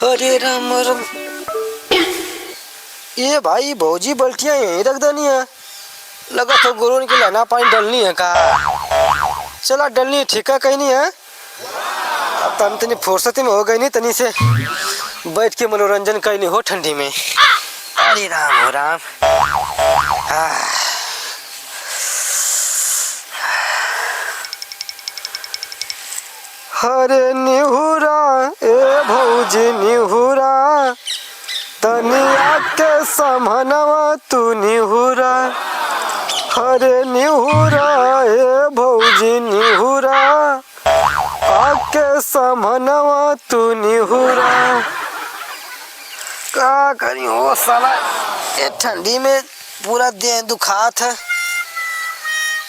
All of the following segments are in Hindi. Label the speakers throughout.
Speaker 1: अरे राम राम। ये भाई भौजी बल्टियां यहीं रख देनी है। लगा तो गुरु की लाना पानी डलनी है का। चला डलनी है, ठीक है, कहीं नहीं है। अब तन तनी फुर्सती में हो गई नहीं, तनी से बैठ के मनोरंजन कहीं नहीं हो ठंडी में। अरे राम हो राम। हरे निहुरा ए भौजी निहुरा, तनिया के समनवा तू निहुरा। हरे निहुरा ए भौजी निहुरा, आके समनवा तू निहुरा। का करी हो साला, ये ठंडी में पूरा देह दुखात है।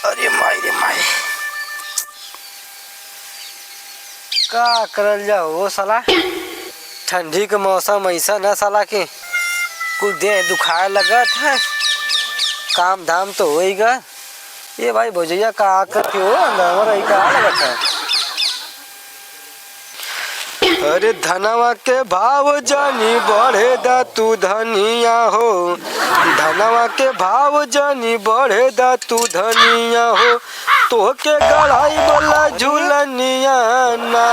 Speaker 1: अरे माई रे माई, का करल जाओ साला। ठंडी के मौसम ऐसा न साला के कुछ देह दुखाए लगत है। काम धाम तो होएगा। ये भाई भौजैया का करके हो अंदर का लगत है। अरे धनवा के भाव जानी बढ़े दा तू धनिया हो। धनवा के भाव जानी बढ़े दा तू धनिया हो। तो के गढ़ाई वाला झूलनिया ना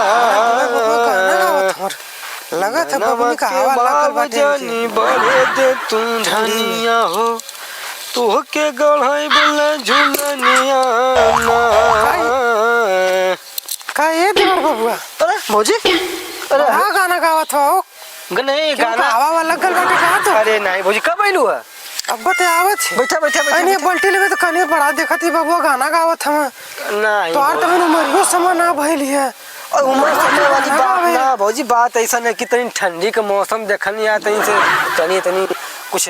Speaker 2: लगा था बबनी का हवा लागल बाटे।
Speaker 1: जानी बढ़े दे तू धनिया हो। तो के गढ़ाई वाला झूलनिया ना।
Speaker 2: का ये दिवर बबुआ?
Speaker 1: अरे मौजी,
Speaker 2: अरे हाँ गाना गावत हो।
Speaker 1: नहीं गाना
Speaker 2: हवा वाला लगल बाटे का तो।
Speaker 1: अरे नहीं भौजी, कब आइलू है?
Speaker 2: अब बते आवत है।
Speaker 1: बैठा बैठा बैठा।
Speaker 2: अरे बल्टी लेवे तो कने बड़ा देखत ही बबुआ गाना गावत हम।
Speaker 1: नहीं
Speaker 2: तो आर तमन उमरियो समय ना भइली है।
Speaker 1: और उम्र समय वाली बात ना भौजी, बात ऐसा नहीं कि तनी ठंडी का मौसम देखनी आ तनी से तनी तनी कुछ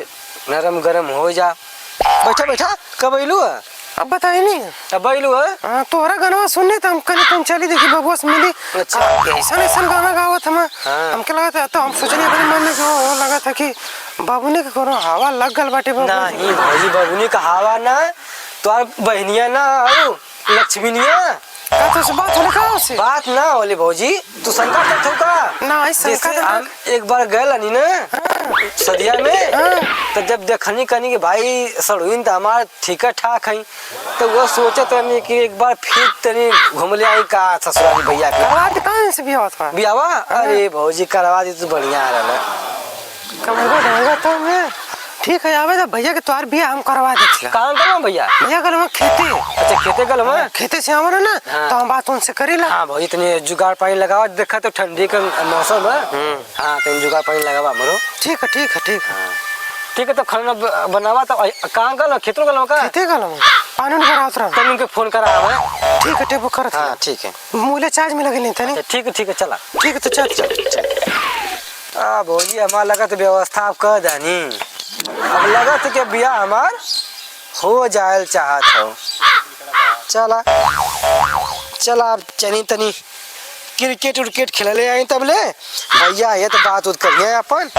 Speaker 1: नरम गरम हो जा। बैठा बैठा, कब आइलू है?
Speaker 2: अब बताई नहीं।
Speaker 1: अब आइलू है?
Speaker 2: हां तोरा गाना सुनने त हम कने तुम चली देखी बबुआ से मिली।
Speaker 1: अच्छा
Speaker 2: ऐसा ऐसा गाना गावत हम।
Speaker 1: हाँ।
Speaker 2: हमके लगा था तो हम सोचने अपने मन में जो लगा था कि बाबूने के कोनो हवा लगल बाटे बबुआ।
Speaker 1: नहीं भौजी, बाबूनी का हवा ना, तो बहनिया ना आओ लक्ष्मीनिया
Speaker 2: का तो से बात होले का से
Speaker 1: बात ना होले भौजी। तू शंका करत हो का?
Speaker 2: ना ऐसा
Speaker 1: जैसे हम एक बार गए लानी ना सदिया में, तो जब देखनी कनी कि भाई सड़ुइन तो हमार ठीक ठाक है, तो वो सोचे तनी कि एक बार फिर तनी घूम ले आई का ससुराली भैया के।
Speaker 2: करवा के कहां से बियाह था?
Speaker 1: बियावा? अरे भौजी करवा दी तो बढ़िया रहला।
Speaker 2: कमगा रहेगा तो मैं ठीक है। आवे तो भैया के तोर बियाह हम करवा देथिला।
Speaker 1: कहां गलवा भैया?
Speaker 2: भैया गलवा खेते।
Speaker 1: अच्छा खेते गलवा?
Speaker 2: खेते से हमारा ना तो हम बात उनसे करेला।
Speaker 1: हां भौजी, तनी जुगाड़ पानी लगावा, देखा तो ठंडी का मौसम है। हां तनी जुगाड़ पानी लगावा मरो।
Speaker 2: ठीक है ठीक है ठीक है
Speaker 1: ठीक है। तो खाना बनावा तो कहां गल खेतों गलवा का?
Speaker 2: खेते गलवा पानी नहीं भरात रहा।
Speaker 1: तनी के फोन करा हमें।
Speaker 2: ठीक है टेबो करत।
Speaker 1: हां ठीक है।
Speaker 2: मूले चार्ज में लगे नहीं तनी।
Speaker 1: ठीक है चला।
Speaker 2: ठीक है तो चल।
Speaker 1: आ भौजी हमारा लगा तो व्यवस्था आप कर दानी। अब लगा तो क्या बिया हमार हो जाए चाहत हो। चला चला अब चनी तनी क्रिकेट उर्केट खेल ले आई तब ले भैया ये तो बात उत करिए अपन।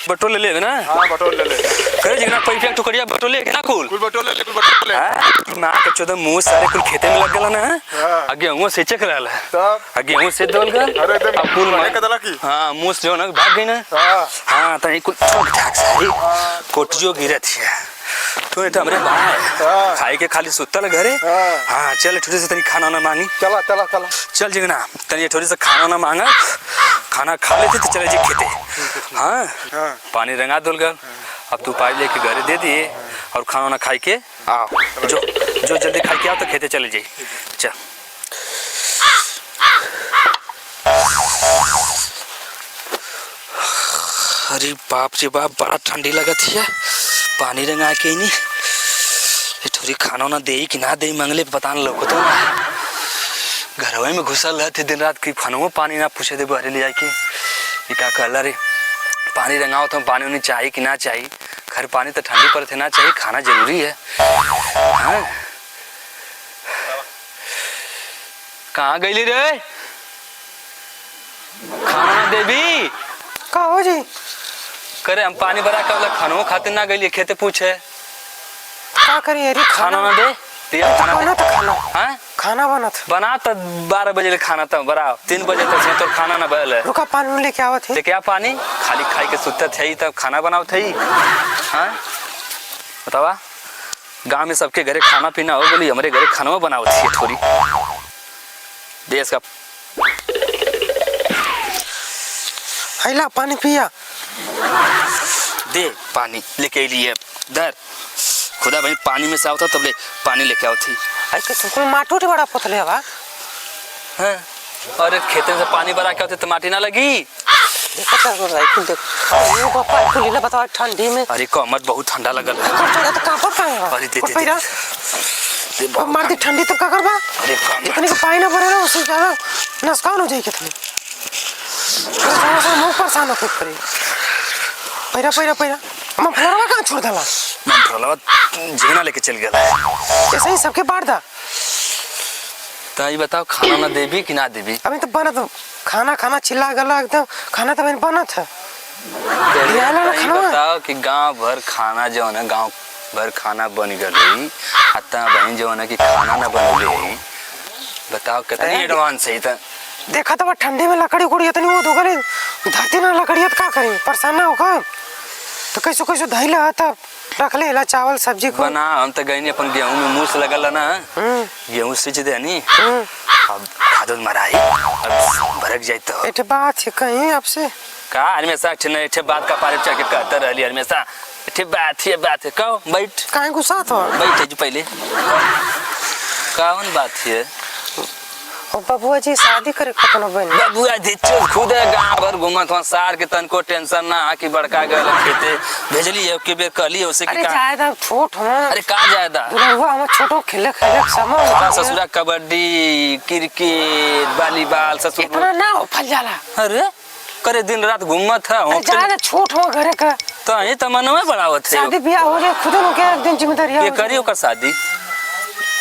Speaker 3: बटोल ले लेगा ना?
Speaker 4: हाँ बटोल ले ले।
Speaker 3: करे जिगना पैसा टुकड़िया बटोल ले ना कुल
Speaker 4: बटोल ले कुल बटोल ले।
Speaker 3: हां ना के चोदा मुंह सारे कुल खेते में लग गला ना।
Speaker 4: हां
Speaker 3: आगे हुआ से चक रहला
Speaker 4: तब
Speaker 3: आगे हुआ से दोल का।
Speaker 4: अरे एकदम
Speaker 3: अब कुल
Speaker 4: मारे कदला की।
Speaker 3: हां मुंह से जो ना भाग गई ना।
Speaker 4: हां
Speaker 3: हां तनी कुल ठोक ठाक सारी कोटियो गिरत है। तो ये तो हमरे बाहर खाई के खाली सुतल घरे। हां चल थोड़ी से तनी खाना ना मांगी।
Speaker 4: चला चला चला
Speaker 3: चल जिगना तनी थोड़ी से खाना ना मांगा, खाना खा लेते तो चले जी खेते। हाँ पानी रंगा दोल गल। अब तू पाइप लेके घरे दे दिए और खाना ना खाई के आओ। जो जल्दी खा के आओ तो खेते चले जाइए। चल अरे बाप रे बाप, बड़ा ठंडी लगत है। पानी रंगा के नहीं थोड़ी खाना ना दे कि ना दे मंगले पता न लोग तो घरवे में घुसल रहते दिन रात की खानों पानी ना पूछे दे बहरे ले जाके। ये क्या कहला रे, पानी रंगाओ तो पानी उन्हें चाहिए कि ना चाहिए। घर पानी तो ठंडी पर थे ना चाहिए, खाना जरूरी है। हाँ कहाँ गई रे? खाना ना देवी
Speaker 2: का हो जी?
Speaker 3: करे हम पानी भरा कर खानों खाते ना गई खेते पूछे
Speaker 2: का करी अरे
Speaker 3: खाना ना दे दिया खाना
Speaker 2: बना
Speaker 3: दे
Speaker 2: तो खाना
Speaker 3: हाँ
Speaker 2: खाना बना था।
Speaker 3: बना तो 12 बजे ले खाना तो बड़ा 3 बजे तक से तो खाना ना बल है
Speaker 2: रुका पानी लेके आवत है।
Speaker 3: ते क्या पानी खाली खाई के सुतत थे तब खाना बनाओ थे हाँ बतावा गांव में सबके घरे खाना पीना हो गई हमारे घरे खाना बनाओ थी थोड़ी देश का
Speaker 2: हैला पानी पिया
Speaker 3: दे पानी लेके लिए दर खुदा भाई पानी में से आवता तब ले पानी लेके आओ थी
Speaker 2: आई के तुमको माटो बड़ा पोतले हवा
Speaker 3: हाँ और खेते से पानी भरा के होते तो माटी ना लगी
Speaker 2: देखो तो राइफल देखो ये पापा को लीला बताओ ठंडी में
Speaker 3: अरे कमर बहुत ठंडा लगल है
Speaker 2: कब चढ़ा तो कहां पर पाए हो
Speaker 3: अरे दे दे,
Speaker 2: पैरा
Speaker 3: दे
Speaker 2: अब मार दी ठंडी तब का करबा
Speaker 3: अरे कमर
Speaker 2: इतनी का पानी ना भरे ना उससे ज्यादा नुकसान हो जाए कितनी मुंह परेशान हो पड़ी पैरा पैरा पैरा हम फलवा कहां छोड़ दला
Speaker 3: मैं फलवा जीना लेके चल गया
Speaker 2: ऐसे ही सबके बांट दा
Speaker 3: तो ये बताओ खाना ना देवी कि ना देवी
Speaker 2: अभी तो बना तो खाना खाना चिल्ला गला एकदम खाना तो मैंने बना था
Speaker 3: ये बताओ कि गांव भर खाना जो है ना गांव भर खाना बन गई हत्ता बहन जो है ना कि खाना ना बनले बताओ कितनी एडवांस है त
Speaker 2: देखा तो ठंडे में लकड़ी उकड़ी इतनी वो धोगले धरती ना लकड़ियत का करी परेशान ना होगा तो कैसे कैसे धैला था रख ले ला चावल सब्जी को
Speaker 3: बना हम तो गई अपन गेहूं में मूस लगल ना गेहूं सींच देनी अब खादों मराई अब भरक जाए तो
Speaker 2: एठे बात है कहीं आपसे
Speaker 3: का हमेशा एठे बात का पारे चढ़ के कहते रहली हमेशा एठे बात है कहो बैठ
Speaker 2: काहे गुस्सा तो
Speaker 3: बैठ जो पहले कौन बात है
Speaker 2: ओ बबुआ जी शादी करे खतनो बन
Speaker 3: बबुआ जी खुद गांव भर घूमत हो सार के तन को टेंशन ना कि बड़का गल खेते भेजली है के बेर कहली उसे की
Speaker 2: अरे
Speaker 3: का
Speaker 2: जायदा छोट हो
Speaker 3: अरे का ज्यादा
Speaker 2: दुल्हा हम छोटो खेले खेले समय
Speaker 3: सारा ससुरा कबड्डी क्रिकेट वॉलीबॉल ससुर
Speaker 2: इतना ना हो फल जाला
Speaker 3: अरे करे दिन रात घूमत है
Speaker 2: अरे जायदा छोट हो घरे का
Speaker 3: तो ये तमन्ना बढ़ावत है
Speaker 2: शादी ब्याह हो जाए खुद हो के एक दिन जिम्मेदारी
Speaker 3: ये करियो का शादी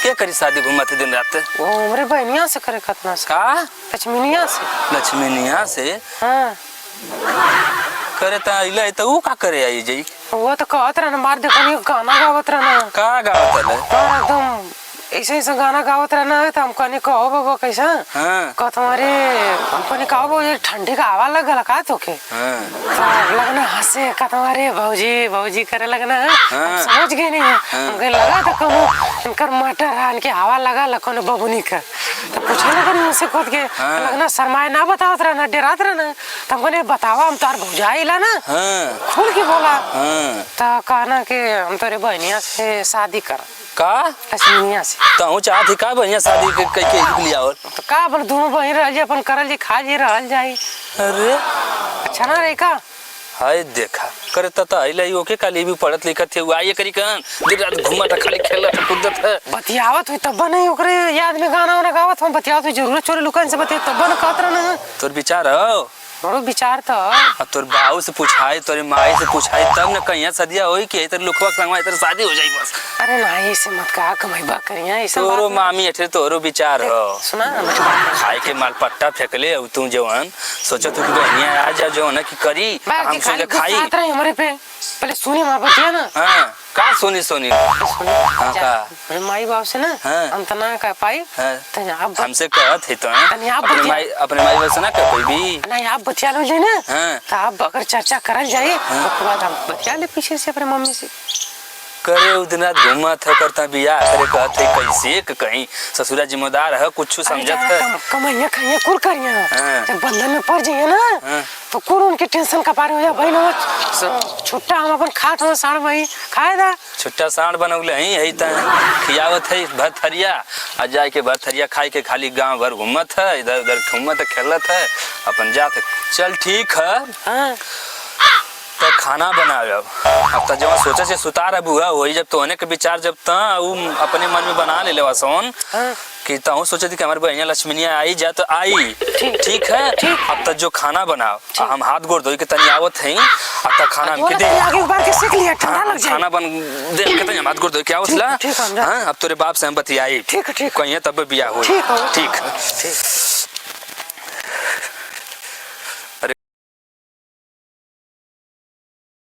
Speaker 3: के करी शादी घूमत है दिन रात
Speaker 2: वो हमरे बहनिया से करे खतना से
Speaker 3: का
Speaker 2: लक्ष्मीनिया से
Speaker 3: लक्ष्मीनिया से
Speaker 2: हां
Speaker 3: करे ता इले तो ऊ का करे आई जी
Speaker 2: वो तो कहत रहना मार देखो नहीं गाना गावत रहना
Speaker 3: का गावत है
Speaker 2: और एकदम ऐसे ऐसे गाना गावत रहना है तो हम कहने कहो बाबा कैसा
Speaker 3: हां
Speaker 2: कह तुम्हारे हम कहने कहो बाबू ये ठंडी का हवा लगल का तोके
Speaker 3: हां
Speaker 2: तो लगना हंसे का तुम्हारे भौजी भौजी करे लगना है
Speaker 3: हाँ।
Speaker 2: समझ गए नहीं हमके लगा था कहो इनकर मटर है इनके हवा लगा लखन बबुनी का तो पूछे लगन मुझसे खुद के
Speaker 3: हाँ।
Speaker 2: लगना शर्माए ना बतावत रहना डरात रहना तो हम कहने बतावा हम तार भौजाई ला ना
Speaker 3: हां
Speaker 2: खुल के बोला
Speaker 3: हां
Speaker 2: तो कहना कि हम तोरे बहनिया से शादी कर
Speaker 3: का
Speaker 2: लक्ष्मीनिया से
Speaker 3: तो चाहती का बढ़िया शादी के लिया और
Speaker 2: तो का बोल दोनों बहन रह अपन करल जी खा जी रहल जाई
Speaker 3: अरे
Speaker 2: अच्छा ना रे का
Speaker 3: हाय देखा करे ता आइले ओके काली भी पढ़त लिखत थे आइए करी कन दिन रात घूमत खाली खेलत कूदत है
Speaker 2: बतियावत हुई तब नहीं ओकरे याद में गाना वाना गावत हम बतियावत हुई जरूरत चोरे लुकन से बतिया तब न कहत रहना
Speaker 3: तोर विचार हो
Speaker 2: बड़ो विचार तो
Speaker 3: अब तोर बाऊ से पूछाई तोरे माई से पूछाई तब न कहिया सदिया होई कि इधर लुखवा संगवा इधर शादी हो जाई बस
Speaker 2: अरे ना ऐसे मत कहा कमाईबा करिया ऐसा
Speaker 3: तोरो मामी अठे तोरो विचार हो
Speaker 2: सुना ना बेटा बात
Speaker 3: खाए के मालपट्टा फेंकले अब तू जवन सोचा तू कि बहनिया आ जा जो न कि करी हम
Speaker 2: खाली
Speaker 3: से खाई
Speaker 2: गुस्सा रहे हमारे पे पहले सुनी हमारा बतिया ना
Speaker 3: हां का सोनी
Speaker 2: सुनी
Speaker 3: हाँ का
Speaker 2: मेरे माई बाप से ना
Speaker 3: हाँ।
Speaker 2: हम तना का पाई
Speaker 3: हाँ।
Speaker 2: तो आप
Speaker 3: हमसे कहत है तो
Speaker 2: तनी आप बतिया
Speaker 3: अपने माई बाप से ना कह कोई भी
Speaker 2: नहीं आप बतिया लो जाए ना
Speaker 3: हाँ।
Speaker 2: तो आप अगर चर्चा करल जाए उसके बाद हम बतिया ले पीछे से अपने मम्मी से
Speaker 3: करे उतना घूमत है करता बियाह करे कहते कैसे कि कहीं ससुरा जिम्मेदार है कुछ समझत है
Speaker 2: कमाइया खाइया कुल करिया
Speaker 3: हाँ।
Speaker 2: जब बंधन में पड़ जाइए ना
Speaker 3: हाँ।
Speaker 2: तो कुल उनके टेंशन का पार हो जा भाई ना छुट्टा हम अपन खात हो साड़ भाई खाए दा
Speaker 3: छुट्टा साढ़ बनौले ही है त खियावत है भरथरिया आ जाए के भरथरिया खाई के खाली गांव भर घूमत है इधर उधर घूमत खेलत है अपन जात चल ठीक है
Speaker 2: हां
Speaker 3: तो खाना बनावे अब तो जब सोचे से सुतार अब हुआ वही जब तो होने के विचार जब ता अपने मन में बना ले लेवा सोन कि ताऊ सोचे थी कि हमारे बहनिया लक्ष्मीनिया आई जा तो आई ठीक है अब तक जो खाना बनाओ हम हाथ गोड़ धोई के तनी आवत हैं अब तक खाना हमके दे
Speaker 2: आगे बार के सीख लिया ठंडा लग जाए
Speaker 3: खाना बन दे के तनी हाथ गोड़ धोई के आवत ला हां अब तोरे बाप से हम बतियाई
Speaker 2: ठीक
Speaker 3: कहीं तब बियाह हो
Speaker 2: ठीक
Speaker 3: ठीक